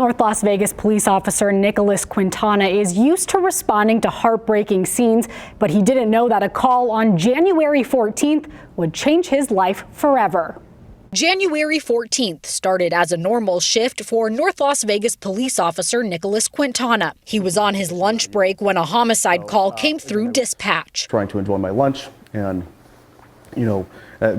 North Las Vegas police officer Nicholas Quintana is used to responding to heartbreaking scenes, but he didn't know that a call on January 14th would change his life forever. January 14th started as a normal shift for North Las Vegas police officer Nicholas Quintana. He was on his lunch break when a homicide call came through dispatch. Trying to enjoy my lunch, and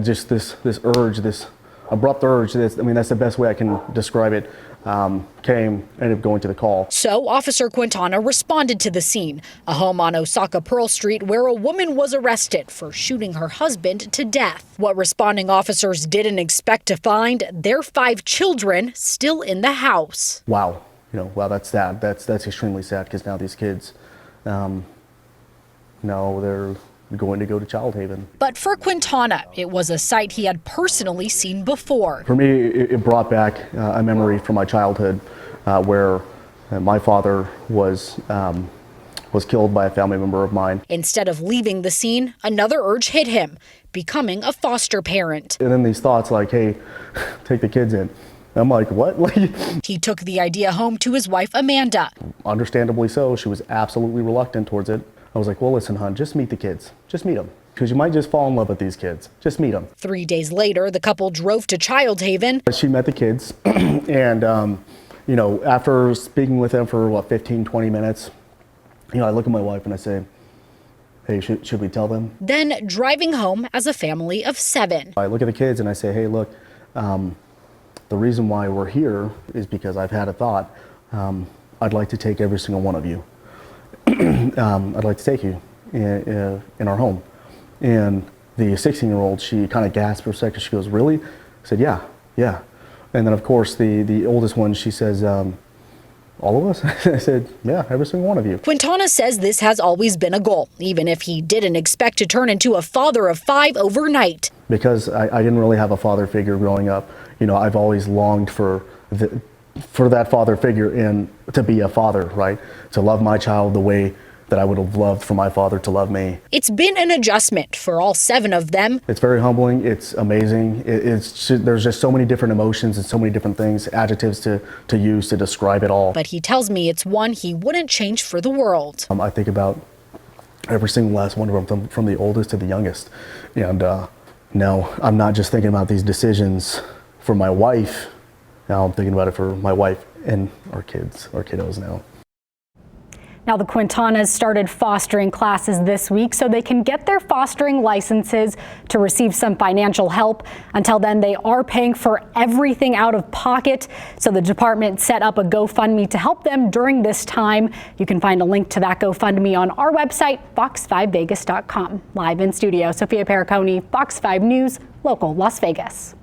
just this urge, this abrupt urge, that's the best way I can describe it, ended up going to the call. So Officer Quintana responded to the scene, a home on Osaka Pearl Street where a woman was arrested for shooting her husband to death. What responding officers didn't expect to find, their 5 children still in the house. Wow, wow, that's sad. That's extremely sad, because now these kids, they're going to go to child haven. But for Quintana, it was a sight he had personally seen before. For me, it brought back a memory from my childhood where my father was killed by a family member of mine. Instead of leaving the scene, another urge hit him, becoming a foster parent. And then these thoughts like, hey, take the kids in. I'm like, what? He took the idea home to his wife, Amanda. Understandably so. She was absolutely reluctant towards it. I was like, well, listen, hon, just meet the kids. Just meet them. Because you might just fall in love with these kids. Just meet them. 3 days later, the couple drove to child haven. She met the kids. And, after speaking with them for, 15, 20 minutes, I look at my wife and I say, hey, should we tell them? Then driving home as a family of 7. I look at the kids and I say, hey, look, the reason why we're here is because I've had a thought. I'd like to take every single one of you. I'd like to take you in our home. And the 16-year-old, she kind of gasped for a second. She goes, really? I said, yeah. And then, of course, the oldest one, she says, all of us? I said, yeah, every single one of you. Quintana says this has always been a goal, even if he didn't expect to turn into a father of 5 overnight. Because I didn't really have a father figure growing up. I've always longed for that father figure and to be a father, right? To love my child the way that I would have loved for my father to love me. It's been an adjustment for all 7 of them. It's very humbling. It's amazing. There's just so many different emotions and so many different things, adjectives to use to describe it all. But he tells me it's one he wouldn't change for the world. I think about every single last one of them, from the oldest to the youngest. And no, I'm not just thinking about these decisions for my wife. Now I'm thinking about it for my wife and our kids, our kiddos now. Now, the Quintanas started fostering classes this week so they can get their fostering licenses to receive some financial help. Until then, they are paying for everything out of pocket. So the department set up a GoFundMe to help them during this time. You can find a link to that GoFundMe on our website, fox5vegas.com. Live in studio, Sophia Pericone, Fox 5 News, local Las Vegas.